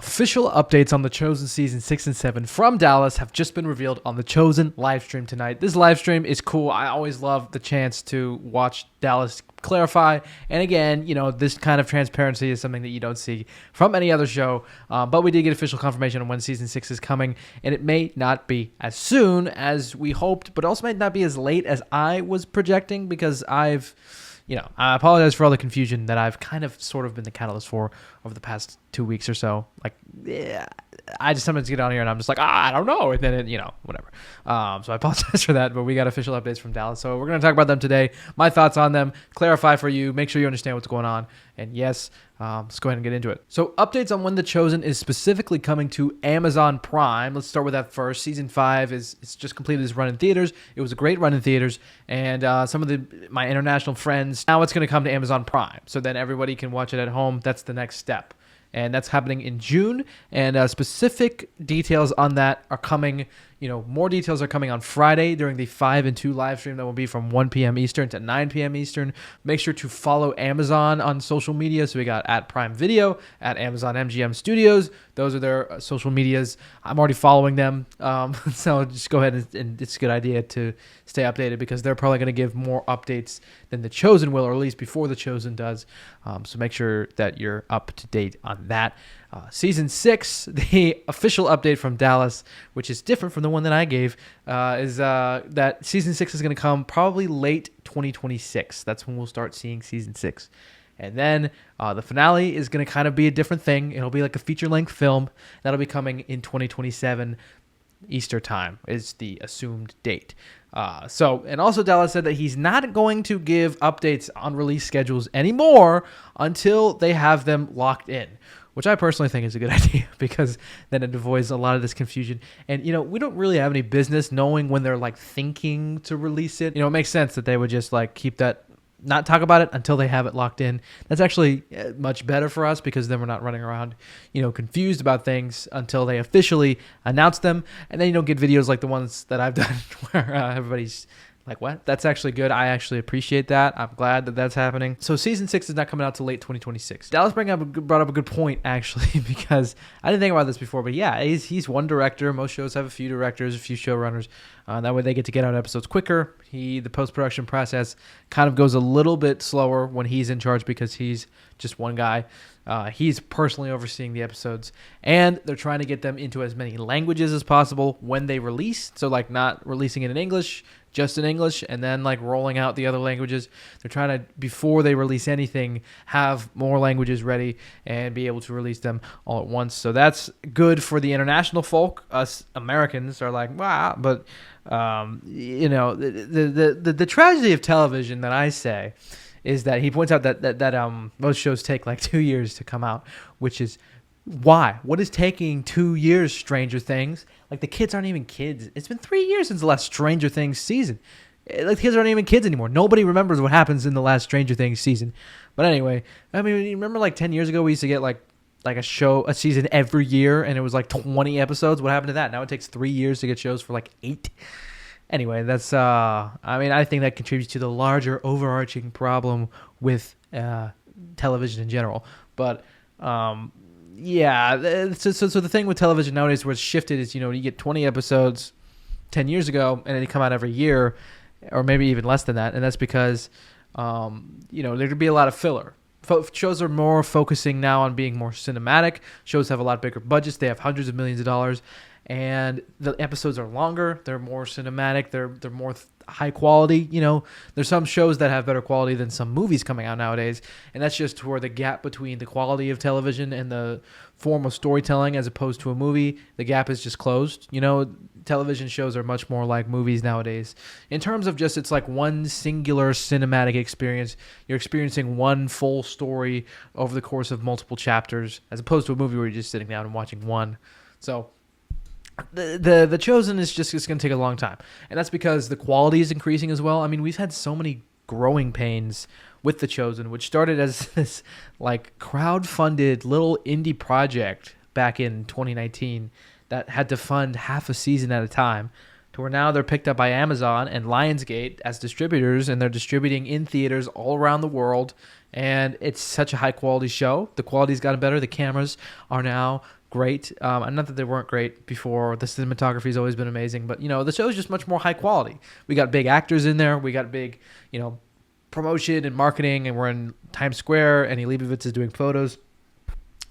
Official updates on The Chosen Season 6 and 7 from Dallas have just been revealed on The Chosen live stream tonight. This live stream is cool. I always love the chance to watch Dallas clarify. And again, this kind of transparency is something that you don't see from any other show. But we did get official confirmation on when Season 6 is coming. And it may not be as soon as we hoped, but also might not be as late as I was projecting because I apologize for all the confusion that I've kind of sort of been the catalyst for over the past 2 weeks or so. I just sometimes get on here and I'm just like, I don't know. And then, whatever. So I apologize for that, but we got official updates from Dallas. So we're going to talk about them today. My thoughts on them, clarify for you, make sure you understand what's going on. And yes, let's go ahead and get into it. So updates on when The Chosen is specifically coming to Amazon Prime. Let's start with that first. Season 5 it's just completed its run in theaters. It was a great run in theaters. And some of my international friends, now it's going to come to Amazon Prime. So then everybody can watch it at home. That's the next step. And that's happening in June. And specific details on that are coming. More details are coming on Friday during the 5 and 2 live stream that will be from 1 p.m. Eastern to 9 p.m. Eastern. Make sure to follow Amazon on social media. So we got at Prime Video, at Amazon MGM Studios. Those are their social medias. I'm already following them. So just go ahead and it's a good idea to stay updated because they're probably going to give more updates than The Chosen will, or at least before The Chosen does. So make sure that you're up to date on that. Season 6, the official update from Dallas, which is different from the one that I gave, is that Season 6 is going to come probably late 2026. That's when we'll start seeing Season 6. And then the finale is going to kind of be a different thing. It'll be like a feature-length film. That'll be coming in 2027. Easter time is the assumed date. And also Dallas said that he's not going to give updates on release schedules anymore until they have them locked in, which I personally think is a good idea because then it avoids a lot of this confusion. And, we don't really have any business knowing when they're thinking to release it. It makes sense that they would just keep that, not talk about it until they have it locked in. That's actually much better for us because then we're not running around, confused about things until they officially announce them. And then you don't get videos like the ones that I've done where everybody's like, what? That's actually good. I actually appreciate that. I'm glad that that's happening. So Season 6 is not coming out till late 2026. Dallas brought up a good point, actually, because I didn't think about this before. But yeah, he's one director. Most shows have a few directors, a few showrunners. That way they get to get out episodes quicker. The post-production process kind of goes a little bit slower when he's in charge because he's just one guy. He's personally overseeing the episodes, and they're trying to get them into as many languages as possible when they release. So not releasing it in English, just in English, and then rolling out the other languages. They're trying to, before they release anything, have more languages ready and be able to release them all at once. So that's good for the international folk. Us Americans are like, wow, but the tragedy of television that I say is that he points out that most shows take 2 years to come out, which is why? What is taking 2 years, Stranger Things? The kids aren't even kids. It's been 3 years since the last Stranger Things season. The kids aren't even kids anymore. Nobody remembers what happens in the last Stranger Things season. But anyway, you remember 10 years ago we used to get a season every year and it was 20 episodes. What happened to that? Now it takes 3 years to get shows for 8. Anyway, that's I think that contributes to the larger overarching problem with television in general. But yeah, so the thing with television nowadays where it's shifted is, you get 20 episodes 10 years ago and they come out every year or maybe even less than that. And that's because, there could be a lot of filler. Shows are more focusing now on being more cinematic. Shows have a lot bigger budgets. They have hundreds of millions of dollars. And the episodes are longer. They're more cinematic. They're more high quality. There's some shows that have better quality than some movies coming out nowadays. And that's just where the gap between the quality of television and the form of storytelling as opposed to a movie, the gap is just closed. Television shows are much more like movies nowadays. In terms of just it's one singular cinematic experience. You're experiencing one full story over the course of multiple chapters as opposed to a movie where you're just sitting down and watching one. So The Chosen is just going to take a long time. And that's because the quality is increasing as well. We've had so many growing pains with The Chosen, which started as this crowd-funded little indie project back in 2019 that had to fund half a season at a time. to where now they're picked up by Amazon and Lionsgate as distributors, and they're distributing in theaters all around the world. And it's such a high quality show. The quality's gotten better. The cameras are now great. And not that they weren't great before. The cinematography's always been amazing, but the show is just much more high quality. We got big actors in there. We got big, promotion and marketing, and we're in Times Square, and Leibovitz is doing photos.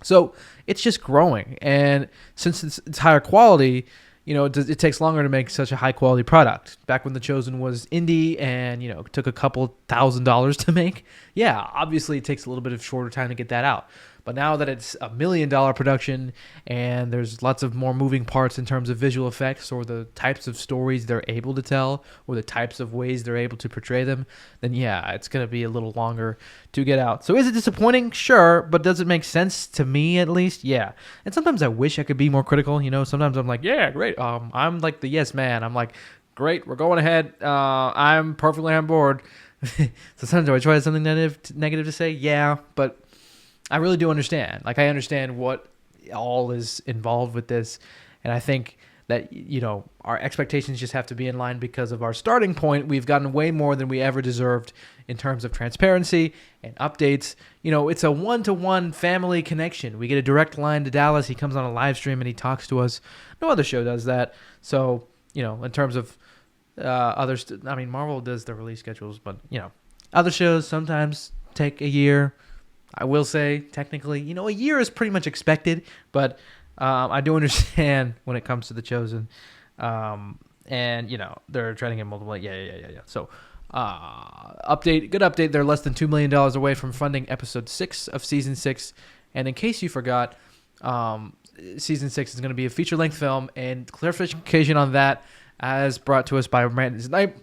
So it's just growing. And since it's higher quality, it takes longer to make such a high quality product. Back when The Chosen was indie and, it took a couple $1,000s to make. Yeah, obviously it takes a little bit of shorter time to get that out. But now that it's $1 million production and there's lots of more moving parts in terms of visual effects or the types of stories they're able to tell or the types of ways they're able to portray them, then yeah, it's going to be a little longer to get out. So is it disappointing? Sure. But does it make sense to me at least? Yeah. And sometimes I wish I could be more critical. Sometimes I'm like, yeah, great. I'm like the yes man. I'm like, great, we're going ahead. I'm perfectly on board. So sometimes do I try something negative to say? Yeah, but I really do understand. Like, I understand what all is involved with this. And I think that, our expectations just have to be in line because of our starting point. We've gotten way more than we ever deserved in terms of transparency and updates. It's a one-to-one family connection. We get a direct line to Dallas. He comes on a live stream and he talks to us. No other show does that. So, in terms of others, Marvel does the release schedules, but, other shows sometimes take a year. I will say, technically, a year is pretty much expected, but I do understand when it comes to The Chosen. And, they're trying to get multiple. Yeah. So, good update. They're less than $2 million away from funding episode 6 of season 6. And in case you forgot, season 6 is going to be a feature-length film, and clarification on that as brought to us by Brandon Snipe,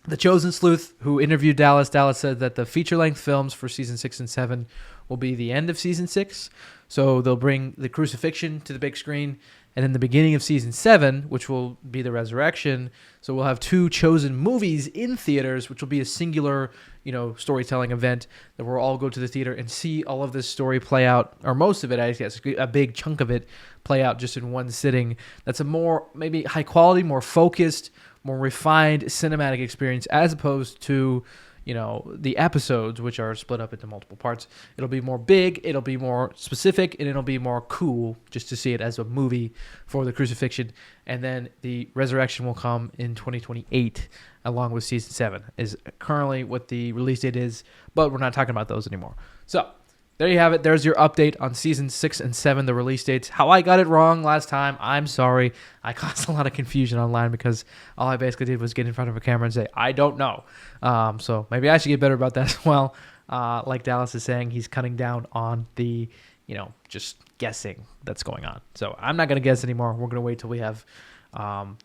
The Chosen Sleuth, who interviewed Dallas. Dallas said that the feature-length films for season 6 and 7 will be the end of season 6. So they'll bring the crucifixion to the big screen, and then the beginning of season 7, which will be the resurrection. So we'll have 2 Chosen movies in theaters, which will be a singular, storytelling event that we'll all go to the theater and see all of this story play out, or most of it, I guess, a big chunk of it play out just in one sitting. That's a more maybe high quality, more focused, more refined cinematic experience as opposed to, the episodes, which are split up into multiple parts. It'll be more big, it'll be more specific, and it'll be more cool just to see it as a movie for the crucifixion. And then the resurrection will come in 2028 along with season 7 is currently what the release date is, but we're not talking about those anymore. So there you have it. There's your update on season 6 and 7, the release dates. How I got it wrong last time, I'm sorry. I caused a lot of confusion online because all I basically did was get in front of a camera and say, I don't know. So maybe I should get better about that as well. Like Dallas is saying, he's cutting down on the, just guessing that's going on. So I'm not going to guess anymore. We're going to wait till we have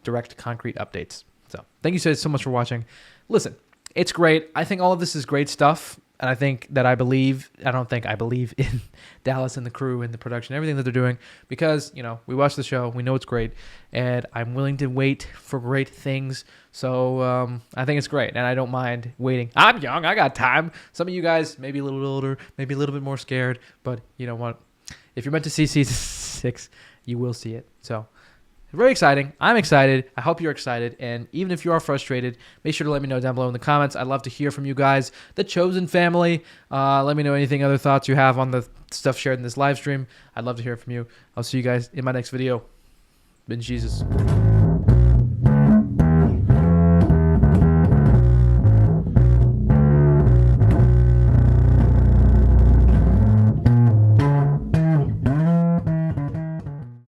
direct, concrete updates. So thank you so much for watching. Listen, it's great. I think all of this is great stuff. And I think that I believe in Dallas and the crew and the production, everything that they're doing, because, we watch the show, we know it's great, and I'm willing to wait for great things. So I think it's great, and I don't mind waiting. I'm young, I got time. Some of you guys maybe a little bit older, maybe a little bit more scared, but you know what? If you're meant to see season 6, you will see it. So very exciting. I'm excited. I hope you're excited. And even if you are frustrated, make sure to let me know down below in the comments. I'd love to hear from you guys. The Chosen family. Let me know anything, other thoughts you have on the stuff shared in this live stream. I'd love to hear from you. I'll see you guys in my next video. Been Jesus.